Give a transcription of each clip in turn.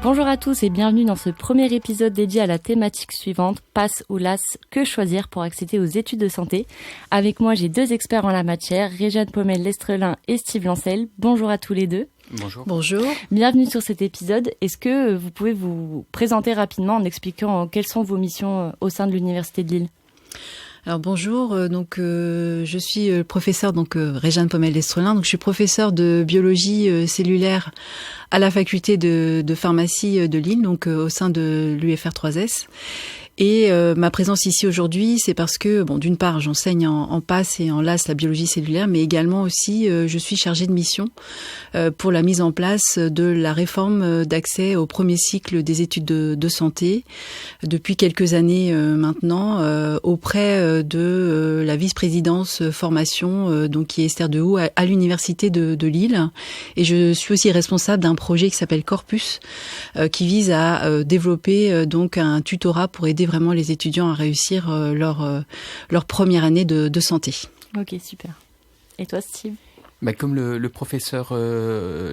Bonjour à tous et bienvenue dans ce premier épisode dédié à la thématique suivante, PASS ou LAS, que choisir pour accéder aux études de santé. Avec moi, j'ai deux experts en la matière, Réjeanne Pommel-Lestrelin et Steve Lancel. Bonjour à tous les deux. Bonjour. Bonjour. Bienvenue sur cet épisode. Est-ce que vous pouvez vous présenter rapidement en expliquant quelles sont vos missions au sein de l'Université de Lille ? Alors bonjour, je suis professeure Réjeanne Pommel-Lestrelin, je suis professeure de biologie cellulaire à la faculté de pharmacie de Lille, au sein de l'UFR3S. Et ma présence ici aujourd'hui, c'est parce que, d'une part, j'enseigne en PASS et en LAS la biologie cellulaire, mais également aussi, je suis chargée de mission pour la mise en place de la réforme d'accès au premier cycle des études de santé depuis quelques années maintenant, auprès de la vice-présidence formation, qui est Esther Dehaut, à l'université de Lille. Et je suis aussi responsable d'un projet qui s'appelle Corpus, qui vise à développer un tutorat pour aider vraiment les étudiants à réussir leur première année de santé. Ok, super. Et toi, Steve ? Comme le professeur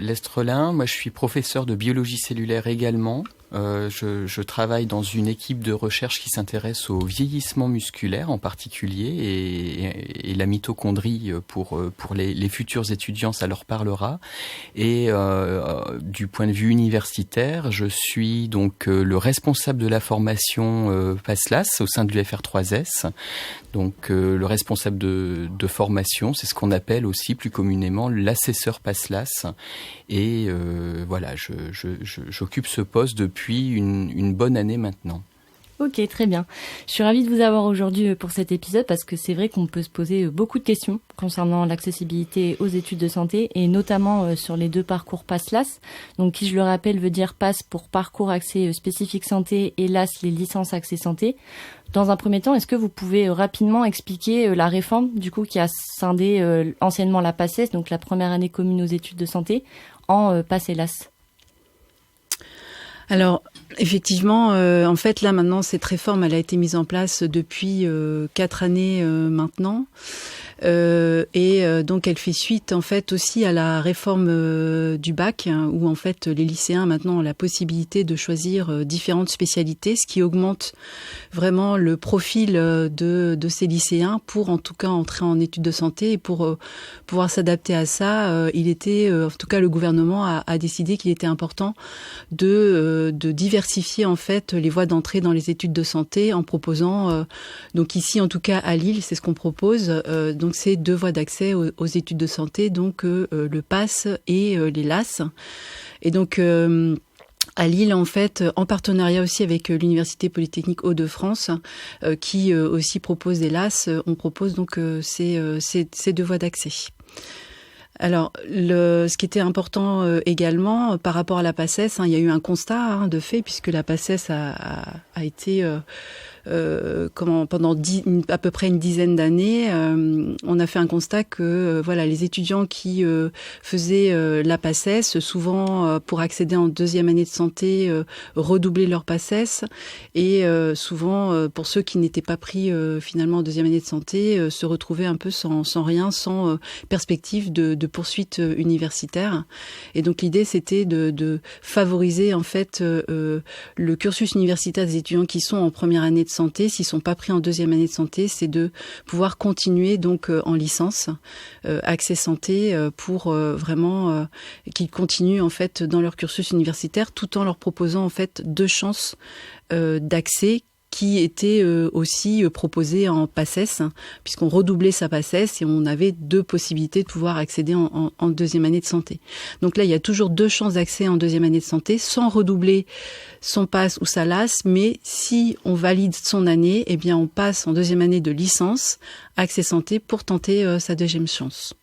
Lestrelin, moi je suis professeur de biologie cellulaire également. Je travaille dans une équipe de recherche qui s'intéresse au vieillissement musculaire en particulier et la mitochondrie pour les futurs étudiants, ça leur parlera. Et du point de vue universitaire, je suis le responsable de la formation PASS-LAS au sein de l'UFR3S. Le responsable de formation, c'est ce qu'on appelle aussi plus communément l'assesseur PASS-LAS. Et j'occupe ce poste depuis une bonne année maintenant. Ok, très bien. Je suis ravie de vous avoir aujourd'hui pour cet épisode parce que c'est vrai qu'on peut se poser beaucoup de questions concernant l'accessibilité aux études de santé et notamment sur les deux parcours PASS-LAS. Qui, je le rappelle, veut dire PASS pour parcours accès spécifique santé et LAS les licences accès santé. Dans un premier temps, est-ce que vous pouvez rapidement expliquer la réforme qui a scindé anciennement la PACES, donc la première année commune aux études de santé, en PASS et LAS ? Alors, effectivement, en fait, là, maintenant, cette réforme, elle a été mise en place depuis 4 années maintenant. Elle fait suite, en fait, aussi à la réforme du bac, où, en fait, les lycéens, maintenant, ont la possibilité de choisir différentes spécialités, ce qui augmente vraiment le profil de ces lycéens pour, en tout cas, entrer en études de santé. Et pour pouvoir s'adapter à ça, en tout cas, le gouvernement a décidé qu'il était important de diversifier en fait les voies d'entrée dans les études de santé en proposant ici en tout cas à Lille, c'est ce qu'on propose, c'est 2 voies d'accès aux études de santé, le PASS et les LAS. Et à Lille, en fait, en partenariat aussi avec l'Université Polytechnique Hauts-de-France, qui aussi propose des LAS, on propose ces 2 voies d'accès. Alors, ce qui était important également par rapport à la PACES, il y a eu un constat de fait, puisque la PACES a été pendant à peu près une dizaine d'années, on a fait un constat que les étudiants qui faisaient la PACES, souvent pour accéder en 2e année de santé, redoublaient leur PACES, et souvent pour ceux qui n'étaient pas pris finalement en 2e année de santé, se retrouvaient un peu sans rien, sans perspective de poursuite universitaire. Et donc l'idée, c'était de favoriser en fait le cursus universitaire des étudiants qui sont en première année de santé. S'ils sont pas pris en 2e année de santé, c'est de pouvoir continuer en licence accès santé pour vraiment qu'ils continuent en fait dans leur cursus universitaire, tout en leur proposant en fait 2 chances d'accès qui était aussi proposé en PACES, puisqu'on redoublait sa PACES et on avait 2 possibilités de pouvoir accéder en 2e année de santé. Donc là, il y a toujours 2 chances d'accès en 2e année de santé, sans redoubler son PASS ou sa LAS, mais si on valide son année, on passe en 2e année de licence, accès santé, pour tenter sa 2e chance.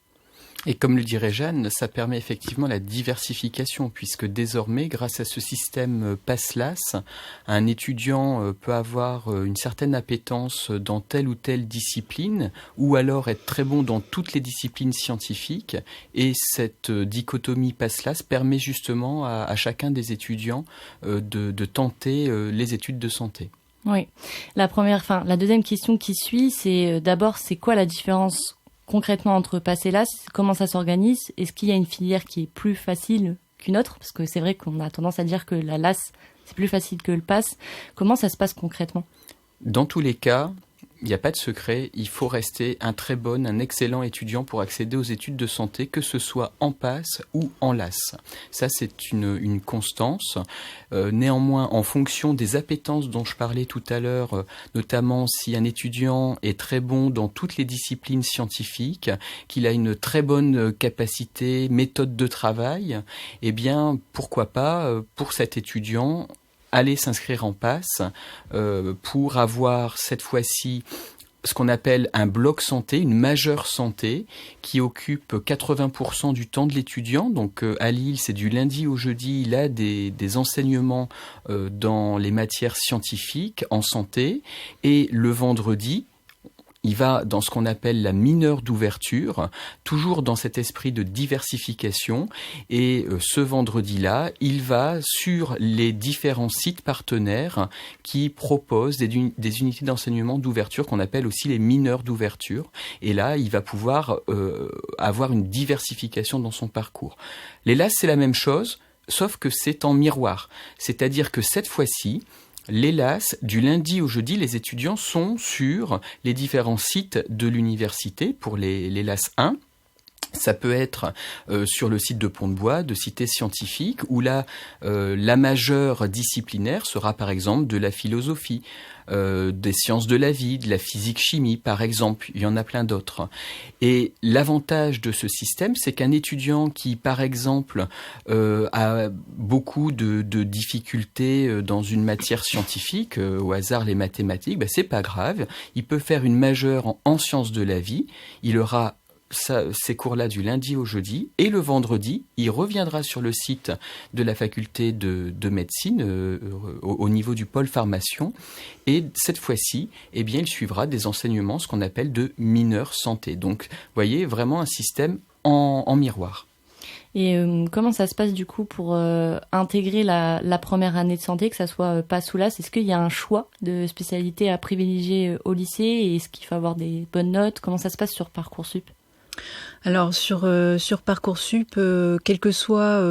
Et comme le dirait Jeanne, ça permet effectivement la diversification, puisque désormais, grâce à ce système PASS-LAS, un étudiant peut avoir une certaine appétence dans telle ou telle discipline, ou alors être très bon dans toutes les disciplines scientifiques. Et cette dichotomie PASS-LAS permet justement à chacun des étudiants de tenter les études de santé. Oui. La 2e question qui suit, c'est d'abord, c'est quoi la différence concrètement entre PASS et LAS, comment ça s'organise? Est-ce qu'il y a une filière qui est plus facile qu'une autre, parce que c'est vrai qu'on a tendance à dire que la LAS, c'est plus facile que le PASS. Comment ça se passe concrètement ? Dans tous les cas, il n'y a pas de secret, il faut rester un excellent étudiant pour accéder aux études de santé, que ce soit en PASS ou en LAS. Ça, c'est une constance. Néanmoins, en fonction des appétences dont je parlais tout à l'heure, notamment si un étudiant est très bon dans toutes les disciplines scientifiques, qu'il a une très bonne capacité, méthode de travail, eh bien, pourquoi pas, pour cet étudiant, aller s'inscrire en PASS pour avoir cette fois-ci ce qu'on appelle un bloc santé, une majeure santé, qui occupe 80% du temps de l'étudiant. Donc à Lille, c'est du lundi au jeudi, il a des enseignements dans les matières scientifiques, en santé, et le vendredi, il va dans ce qu'on appelle la mineure d'ouverture, toujours dans cet esprit de diversification. Et ce vendredi-là, il va sur les différents sites partenaires qui proposent des unités d'enseignement d'ouverture qu'on appelle aussi les mineurs d'ouverture. Et là, il va pouvoir avoir une diversification dans son parcours. Les LAS, c'est la même chose, sauf que c'est en miroir. C'est-à-dire que cette fois-ci, les LAS, du lundi au jeudi, les étudiants sont sur les différents sites de l'université pour les LAS 1. Ça peut être sur le site de Pont-de-Bois, de Cité Scientifique, où là, la majeure disciplinaire sera par exemple de la philosophie, des sciences de la vie, de la physique-chimie par exemple, il y en a plein d'autres. Et l'avantage de ce système, c'est qu'un étudiant qui par exemple a beaucoup de difficultés dans une matière scientifique, au hasard les mathématiques, c'est pas grave, il peut faire une majeure en sciences de la vie, il aura ces cours-là du lundi au jeudi, et le vendredi, il reviendra sur le site de la faculté de médecine au niveau du pôle pharmacien, et cette fois-ci, eh bien, il suivra des enseignements, ce qu'on appelle de mineurs santé. Donc, vous voyez, vraiment un système en miroir. Et comment ça se passe du coup pour intégrer la première année de santé, que ça soit PASS ou LAS ? Est-ce qu'il y a un choix de spécialité à privilégier au lycée, et est-ce qu'il faut avoir des bonnes notes ? Comment ça se passe sur Parcoursup ? Alors sur Parcoursup, quelle que soit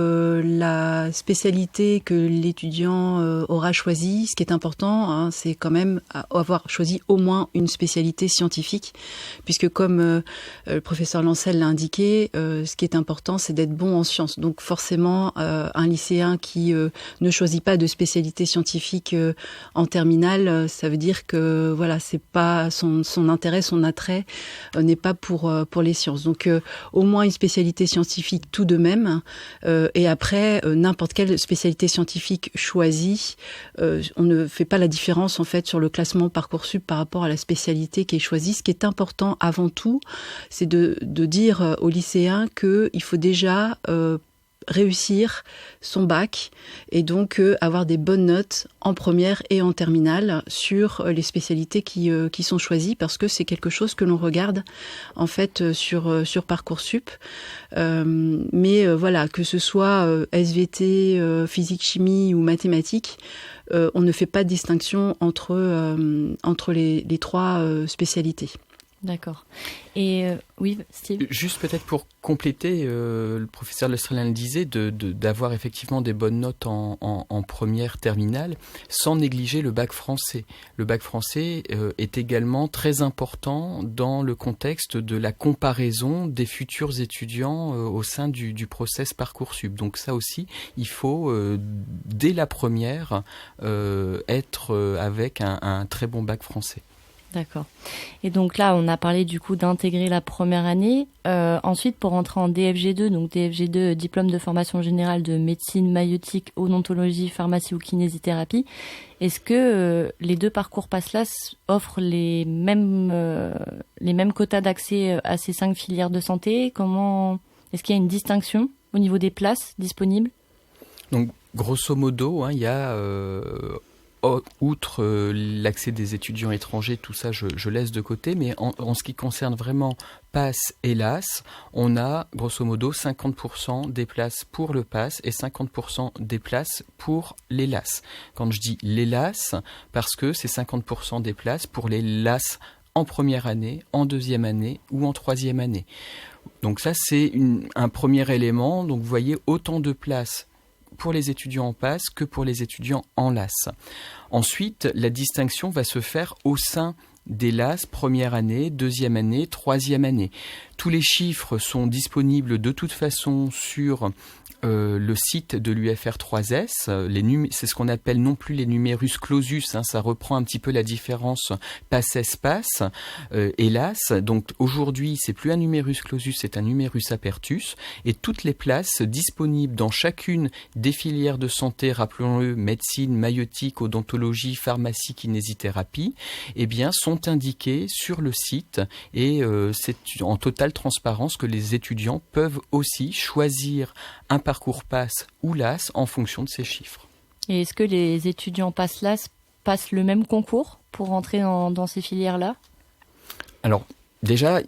la spécialité que l'étudiant aura choisie, ce qui est important, c'est quand même avoir choisi au moins une spécialité scientifique, puisque comme le professeur Lancel l'a indiqué, ce qui est important, c'est d'être bon en sciences. Donc forcément, un lycéen qui ne choisit pas de spécialité scientifique en terminale, ça veut dire que voilà, c'est pas son intérêt, son attrait n'est pas pour les sciences. Donc au moins une spécialité scientifique tout de même, et après n'importe quelle spécialité scientifique choisie, on ne fait pas la différence en fait sur le classement Parcoursup par rapport à la spécialité qui est choisie. Ce qui est important avant tout, c'est de dire aux lycéens qu'il faut déjà réussir son bac et donc avoir des bonnes notes en première et en terminale sur les spécialités qui sont choisies, parce que c'est quelque chose que l'on regarde en fait sur Parcoursup. Mais voilà, que ce soit SVT, physique, chimie ou mathématiques, on ne fait pas de distinction entre les trois spécialités. D'accord. Et oui, Steve ? Juste peut-être pour compléter, le professeur Lestrelin le disait, d'avoir effectivement des bonnes notes en première terminale, sans négliger le bac français. Le bac français est également très important dans le contexte de la comparaison des futurs étudiants au sein du process Parcoursup. Donc ça aussi, il faut, dès la première, être avec un très bon bac français. D'accord. Et donc là, on a parlé du coup d'intégrer la première année. Ensuite, pour rentrer en DFG2, donc DFG2, diplôme de formation générale de médecine, maïeutique, odontologie, pharmacie ou kinésithérapie, est-ce que les deux parcours PASS-LAS offrent les mêmes quotas d'accès à ces 5 filières de santé ? Est-ce qu'il y a une distinction au niveau des places disponibles ? Donc, grosso modo, il y a... outre l'accès des étudiants étrangers, tout ça je laisse de côté, mais en ce qui concerne vraiment PASS et LAS, on a grosso modo 50% des places pour le PASS et 50% des places pour les LAS. Quand je dis les LAS, parce que c'est 50% des places pour les LAS en première année, en deuxième année ou en troisième année. Donc ça, c'est un premier élément. Donc vous voyez, autant de places pour les étudiants en PASS que pour les étudiants en LAS. Ensuite, la distinction va se faire au sein des LAS, première année, deuxième année, troisième année. Tous les chiffres sont disponibles de toute façon sur le site de l'UFR3S. C'est ce qu'on appelle non plus les numerus clausus, ça reprend un petit peu la différence PASS-ESPAS et LAS. Donc aujourd'hui, c'est plus un numerus clausus, c'est un numerus apertus. Et toutes les places disponibles dans chacune des filières de santé, rappelons-le, médecine, maïeutique, odontologie, pharmacie, kinésithérapie, eh bien, sont indiquées sur le site et c'est en totale transparence que les étudiants peuvent aussi choisir un parcours PASS ou LAS en fonction de ces chiffres. Et est-ce que les étudiants PASS-LAS passent le même concours pour entrer dans ces filières-là ? Alors, déjà,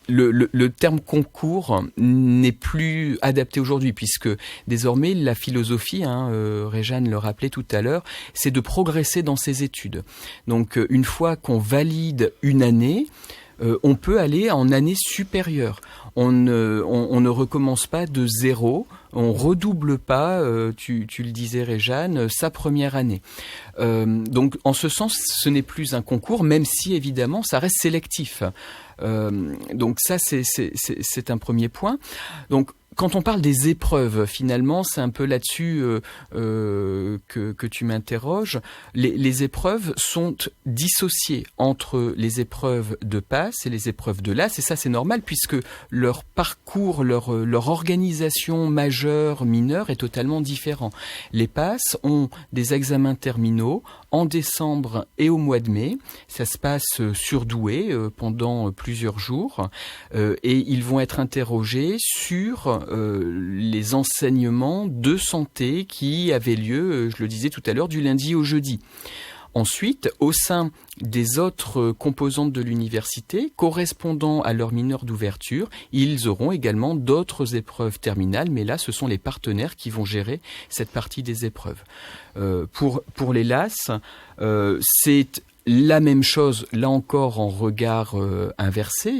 le terme concours n'est plus adapté aujourd'hui puisque désormais la philosophie, Réjeanne le rappelait tout à l'heure, c'est de progresser dans ses études. Donc, une fois qu'on valide une année, on peut aller en année supérieure. On ne recommence pas de zéro, on redouble pas, tu le disais Réjeanne, sa première année. Donc en ce sens, ce n'est plus un concours, même si évidemment ça reste sélectif. Donc ça c'est un premier point. Donc quand on parle des épreuves, finalement, c'est un peu là-dessus que tu m'interroges. Les épreuves sont dissociées entre les épreuves de PASS et les épreuves de LAS, et ça c'est normal puisque leur parcours, leur organisation majeure, mineure est totalement différent. Les PASS ont des examens terminaux en décembre et au mois de mai. Ça se passe sur Douai pendant plusieurs jours et ils vont être interrogés sur les enseignements de santé qui avaient lieu, je le disais tout à l'heure, du lundi au jeudi. Ensuite, au sein des autres composantes de l'université, correspondant à leur mineur d'ouverture, ils auront également d'autres épreuves terminales, mais là, ce sont les partenaires qui vont gérer cette partie des épreuves. Pour les LAS, c'est la même chose, là encore en regard inversé,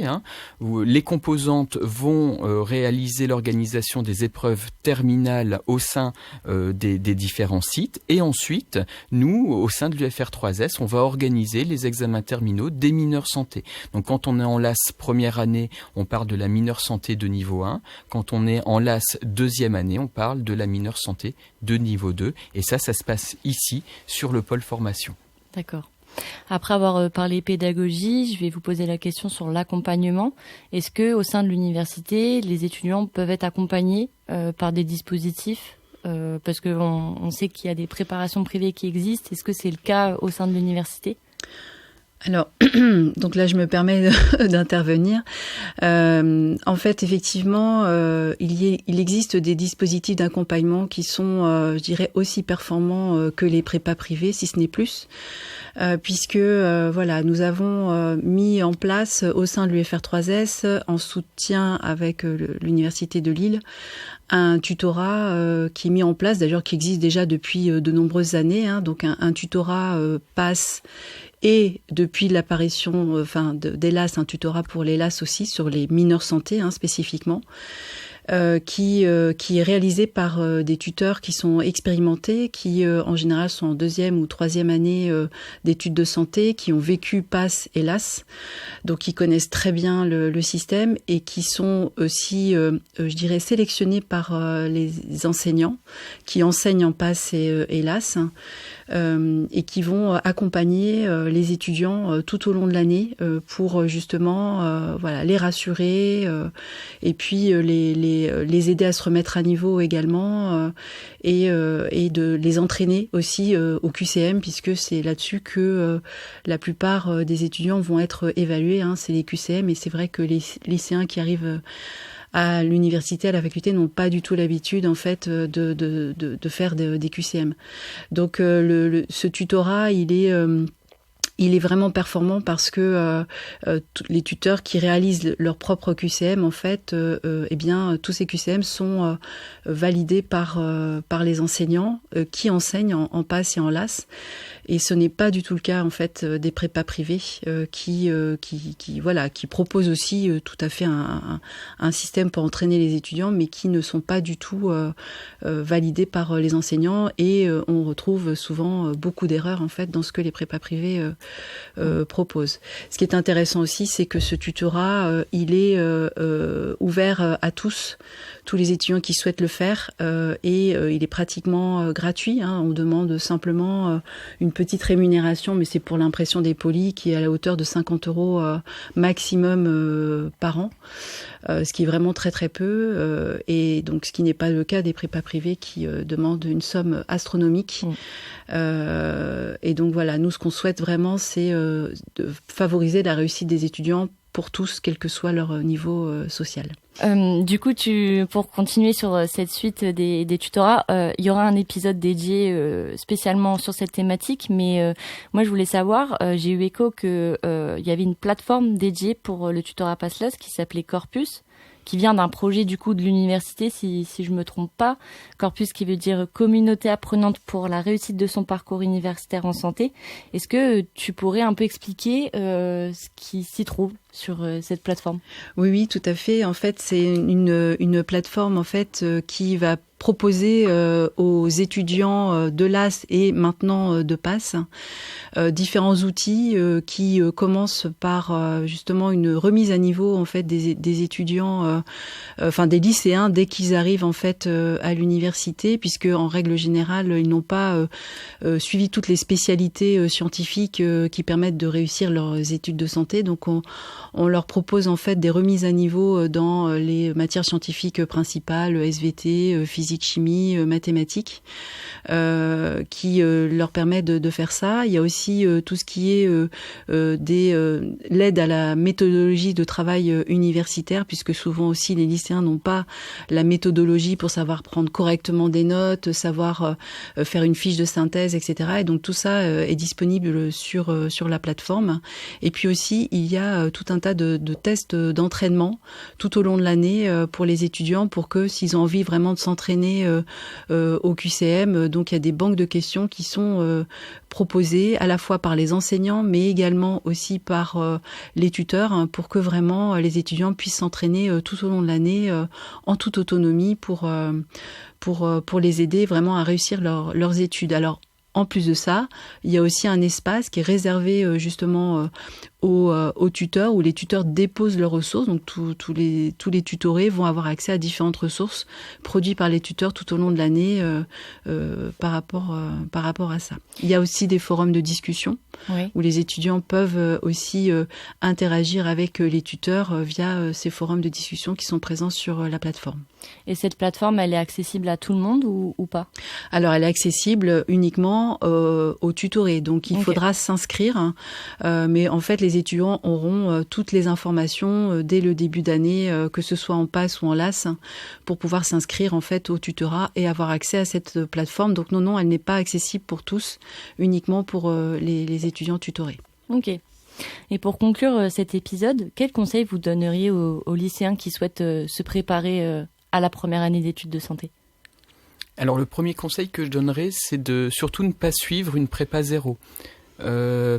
où les composantes vont réaliser l'organisation des épreuves terminales au sein des différents sites, et ensuite, nous, au sein de l'UFR3S, on va organiser les examens terminaux des mineurs santé. Donc quand on est en LAS première année, on parle de la mineure santé de niveau 1, quand on est en LAS deuxième année, on parle de la mineure santé de niveau 2, et ça se passe ici, sur le pôle formation. D'accord. Après avoir parlé pédagogie, je vais vous poser la question sur l'accompagnement. Est-ce que, au sein de l'université, les étudiants peuvent être accompagnés par des dispositifs parce que on sait qu'il y a des préparations privées qui existent. Est-ce que c'est le cas au sein de l'université ? Alors, donc là, je me permets d'intervenir. En fait, effectivement, il existe des dispositifs d'accompagnement qui sont, je dirais, aussi performants que les prépas privés, si ce n'est plus. Puisque voilà, nous avons mis en place au sein de l'UFR3S, en soutien avec l'Université de Lille, un tutorat qui est mis en place, d'ailleurs qui existe déjà depuis de nombreuses années, donc un tutorat PASS et depuis l'apparition des LAS, un tutorat pour les LAS aussi sur les mineurs santé spécifiquement. Qui est réalisé par des tuteurs qui sont expérimentés, qui en général sont en deuxième ou troisième année d'études de santé, qui ont vécu PASS et LAS, donc qui connaissent très bien le système et qui sont aussi, je dirais, sélectionnés par les enseignants qui enseignent en PASS et LAS. Et qui vont accompagner les étudiants tout au long de l'année pour justement les rassurer et puis les aider à se remettre à niveau également et de les entraîner aussi au QCM puisque c'est là-dessus que la plupart des étudiants vont être évalués, c'est les QCM et c'est vrai que les lycéens qui arrivent à l'université, à la faculté, n'ont pas du tout l'habitude en fait de faire des QCM. Donc ce tutorat, il est il est vraiment performant parce que les tuteurs qui réalisent leur propre QCM, en fait, eh bien, tous ces QCM sont validés par les enseignants qui enseignent en PASS et en LAS. Et ce n'est pas du tout le cas en fait des prépas privés qui proposent aussi tout à fait un système pour entraîner les étudiants, mais qui ne sont pas du tout validés par les enseignants. Et on retrouve souvent beaucoup d'erreurs en fait dans ce que les prépas privés proposent. Ce qui est intéressant aussi, c'est que ce tutorat, il est ouvert à tous les étudiants qui souhaitent le faire, et il est pratiquement gratuit. On demande simplement une petite rémunération, mais c'est pour l'impression des polis, qui est à la hauteur de 50 € maximum par an, ce qui est vraiment très très peu, et donc ce qui n'est pas le cas des prépas privés qui demandent une somme astronomique. Et donc voilà, nous ce qu'on souhaite vraiment, c'est de favoriser la réussite des étudiants pour tous, quel que soit leur niveau social. Du coup, pour continuer sur cette suite des tutorats, il y aura un épisode dédié spécialement sur cette thématique, mais moi je voulais savoir, j'ai eu écho que il y avait une plateforme dédiée pour le tutorat PASS qui s'appelait Corpus, qui vient d'un projet du coup de l'université, si je me trompe pas. Corpus qui veut dire communauté apprenante pour la réussite de son parcours universitaire en santé. Est-ce que tu pourrais un peu expliquer ce qui s'y trouve sur cette plateforme? Oui, tout à fait. En fait, c'est une plateforme en fait qui va proposer aux étudiants de LAS et maintenant de PASS différents outils qui commencent par justement une remise à niveau en fait des étudiants, des lycéens dès qu'ils arrivent en fait à l'université, puisque en règle générale ils n'ont pas suivi toutes les spécialités scientifiques qui permettent de réussir leurs études de santé. Donc on leur propose en fait des remises à niveau dans les matières scientifiques principales, SVT, physique, chimie, mathématiques, qui leur permet de faire ça. Il y a aussi tout ce qui est l'aide à la méthodologie de travail universitaire, puisque souvent aussi les lycéens n'ont pas la méthodologie pour savoir prendre correctement des notes, savoir faire une fiche de synthèse, etc. Et donc tout ça est disponible sur la plateforme. Et puis aussi, il y a tout un tas de tests d'entraînement tout au long de l'année pour les étudiants, pour que s'ils ont envie vraiment de s'entraîner au QCM, donc il y a des banques de questions qui sont proposées à la fois par les enseignants, mais également aussi par les tuteurs, pour que vraiment les étudiants puissent s'entraîner tout au long de l'année en toute autonomie pour les aider vraiment à réussir leurs études. Alors, en plus de ça, il y a aussi un espace qui est réservé justement aux tuteurs, où les tuteurs déposent leurs ressources. Donc tous les tutorés vont avoir accès à différentes ressources produites par les tuteurs tout au long de l'année par rapport à ça. Il y a aussi des forums de discussion, oui, où les étudiants peuvent aussi interagir avec les tuteurs via ces forums de discussion qui sont présents sur la plateforme. Et cette plateforme, elle est accessible à tout le monde ou pas? Alors, elle est accessible uniquement aux tutorés. Donc, il faudra s'inscrire. Mais en fait, les étudiants auront toutes les informations dès le début d'année, que ce soit en PASS ou en LAS, pour pouvoir s'inscrire en fait au tutorat et avoir accès à cette plateforme. Donc, non, elle n'est pas accessible pour tous, uniquement pour les étudiants tutorés. Ok. Et pour conclure cet épisode, quels conseils vous donneriez aux lycéens qui souhaitent se préparer à la première année d'études de santé? Alors le premier conseil que je donnerais, c'est de surtout ne pas suivre une prépa zéro.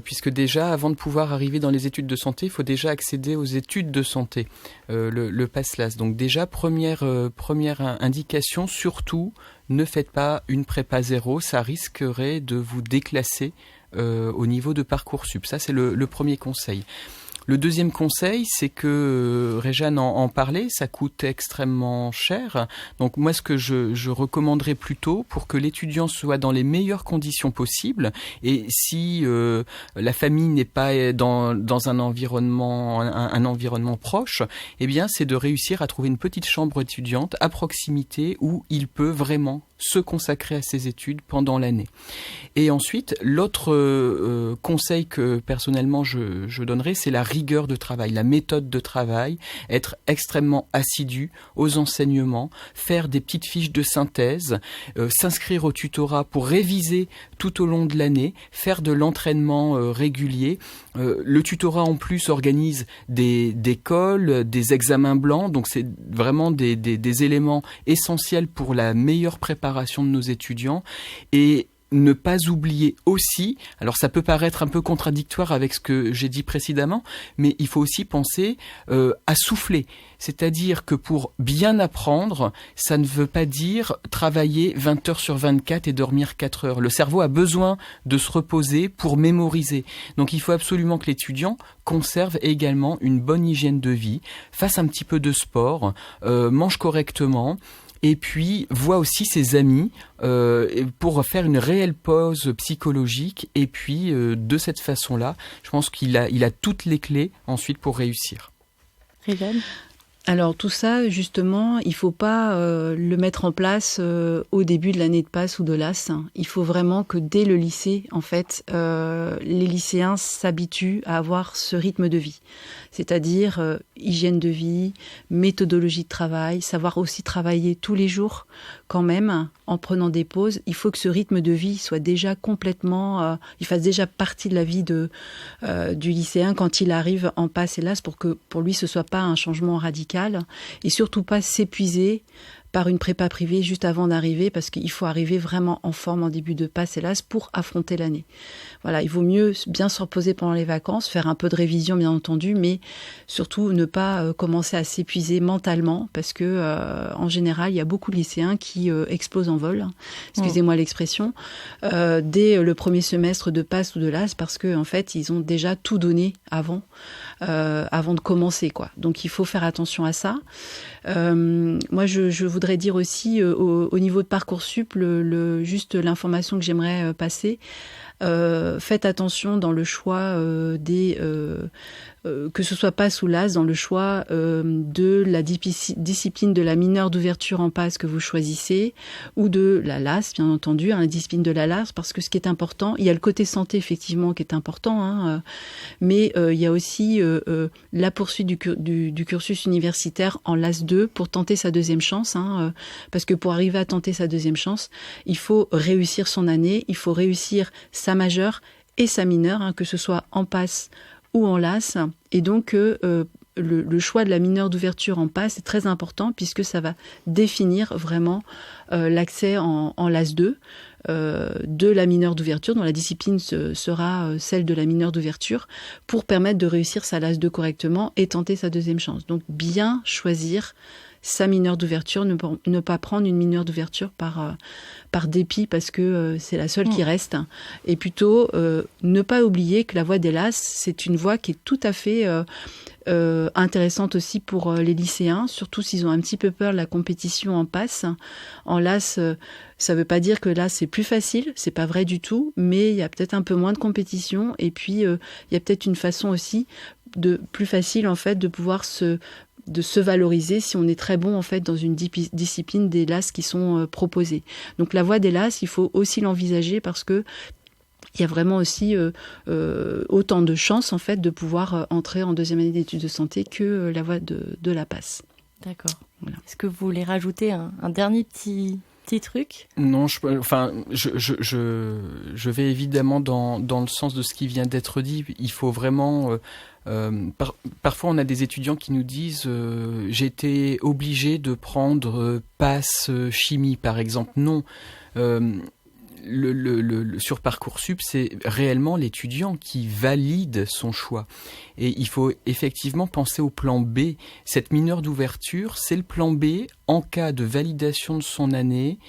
Puisque déjà, avant de pouvoir arriver dans les études de santé, il faut déjà accéder aux études de santé, le PASS-LAS. Donc déjà, première indication, surtout, ne faites pas une prépa zéro, ça risquerait de vous déclasser au niveau de Parcoursup. Ça, c'est le premier conseil. Le deuxième conseil, c'est que Réjeanne en parlait, ça coûte extrêmement cher. Donc moi, ce que je recommanderais plutôt, pour que l'étudiant soit dans les meilleures conditions possibles, et si la famille n'est pas dans un environnement proche, eh bien, c'est de réussir à trouver une petite chambre étudiante à proximité où il peut vraiment se consacrer à ses études pendant l'année. Et ensuite, l'autre conseil que personnellement je donnerais, c'est la rigueur de travail, la méthode de travail, être extrêmement assidu aux enseignements, faire des petites fiches de synthèse, s'inscrire au tutorat pour réviser tout au long de l'année, faire de l'entraînement régulier. Le tutorat en plus organise des cols, des examens blancs, donc c'est vraiment des éléments essentiels pour la meilleure préparation de nos étudiants. Et ne pas oublier aussi, alors ça peut paraître un peu contradictoire avec ce que j'ai dit précédemment, mais il faut aussi penser à souffler. C'est-à-dire que pour bien apprendre, ça ne veut pas dire travailler 20 heures sur 24 et dormir 4 heures. Le cerveau a besoin de se reposer pour mémoriser. Donc il faut absolument que l'étudiant conserve également une bonne hygiène de vie, fasse un petit peu de sport, mange correctement, et puis voit aussi ses amis pour faire une réelle pause psychologique. Et puis de cette façon-là, je pense qu'il a toutes les clés ensuite pour réussir. Révèle. Alors tout ça, justement, il ne faut pas le mettre en place au début de l'année de Pass ou de LAS. Il faut vraiment que dès le lycée, en fait, les lycéens s'habituent à avoir ce rythme de vie. C'est-à-dire hygiène de vie, méthodologie de travail, savoir aussi travailler tous les jours quand même, en prenant des pauses. Il faut que ce rythme de vie soit déjà complètement, il fasse déjà partie de la vie du lycéen quand il arrive en Pass et LAS pour que pour lui ce soit pas un changement radical et surtout pas s'épuiser par une prépa privée juste avant d'arriver, parce qu'il faut arriver vraiment en forme en début de Pass et LAS pour affronter l'année. Voilà, il vaut mieux bien se reposer pendant les vacances, faire un peu de révision bien entendu, mais surtout ne pas commencer à s'épuiser mentalement, parce que en général, il y a beaucoup de lycéens qui explosent en vol, excusez-moi l'expression, dès le premier semestre de Pass ou de LAS, parce que en fait, ils ont déjà tout donné avant de commencer, quoi. Donc il faut faire attention à ça. Moi, je voudrais dire aussi au niveau de Parcoursup, juste l'information que j'aimerais passer. Faites attention dans le choix que ce soit Pass ou LAS, dans le choix de la discipline de la mineure d'ouverture en Pass que vous choisissez, ou de la LAS, bien entendu, la discipline de la LAS, parce que ce qui est important, il y a le côté santé effectivement qui est important, mais il y a aussi la poursuite du cursus universitaire en LAS 2 pour tenter sa deuxième chance, parce que pour arriver à tenter sa deuxième chance, il faut réussir son année, il faut réussir sa majeure et sa mineure, que ce soit en Pass ou en LAS, et donc le choix de la mineure d'ouverture en Pass est très important puisque ça va définir vraiment l'accès en LAS 2 de la mineure d'ouverture, dont la discipline sera celle de la mineure d'ouverture, pour permettre de réussir sa LAS 2 correctement et tenter sa deuxième chance. Donc bien choisir sa mineure d'ouverture, ne pas prendre une mineure d'ouverture par dépit parce que c'est la seule qui reste, et plutôt ne pas oublier que la voie des LAS, c'est une voie qui est tout à fait intéressante aussi pour les lycéens, surtout s'ils ont un petit peu peur de la compétition en Pass. En LAS, ça ne veut pas dire que là c'est plus facile, c'est pas vrai du tout, mais il y a peut-être un peu moins de compétition, et puis il y a peut-être une façon aussi plus facile en fait de pouvoir se valoriser si on est très bon en fait dans une discipline des LAS qui sont proposées. Donc la voie des LAS, il faut aussi l'envisager parce que il y a vraiment aussi autant de chances en fait de pouvoir entrer en deuxième année d'études de santé que la voie de la Pass. D'accord. Voilà. Est-ce que vous voulez rajouter un dernier petit truc ? Non, je vais évidemment dans le sens de ce qui vient d'être dit. Il faut vraiment... parfois, on a des étudiants qui nous disent j'ai été obligé de prendre Pass chimie, par exemple. Non. Sur Parcoursup, c'est réellement l'étudiant qui valide son choix. Et il faut effectivement penser au plan B. Cette mineure d'ouverture, c'est le plan B en cas de validation de son année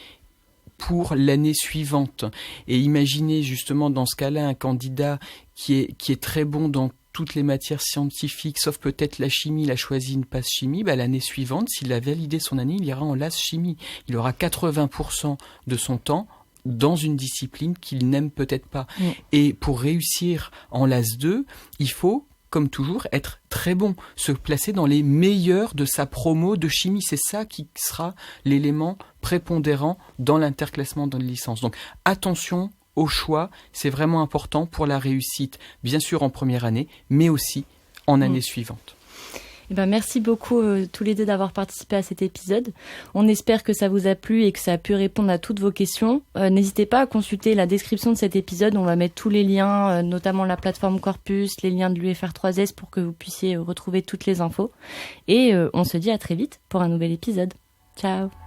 pour l'année suivante. Et imaginez justement dans ce cas-là un candidat qui est très bon dans toutes les matières scientifiques, sauf peut-être la chimie, il a choisi une Pass chimie, l'année suivante, s'il a validé son année, il ira en LAS chimie. Il aura 80% de son temps dans une discipline qu'il n'aime peut-être pas. Et pour réussir en LAS 2, il faut, comme toujours, être très bon, se placer dans les meilleurs de sa promo de chimie. C'est ça qui sera l'élément prépondérant dans l'interclassement de licence. Donc attention au choix, c'est vraiment important pour la réussite, bien sûr en première année, mais aussi en année suivante. Eh ben, merci beaucoup tous les deux d'avoir participé à cet épisode. On espère que ça vous a plu et que ça a pu répondre à toutes vos questions. N'hésitez pas à consulter la description de cet épisode. On va mettre tous les liens, notamment la plateforme Corpus, les liens de l'UFR3S pour que vous puissiez retrouver toutes les infos. Et on se dit à très vite pour un nouvel épisode. Ciao.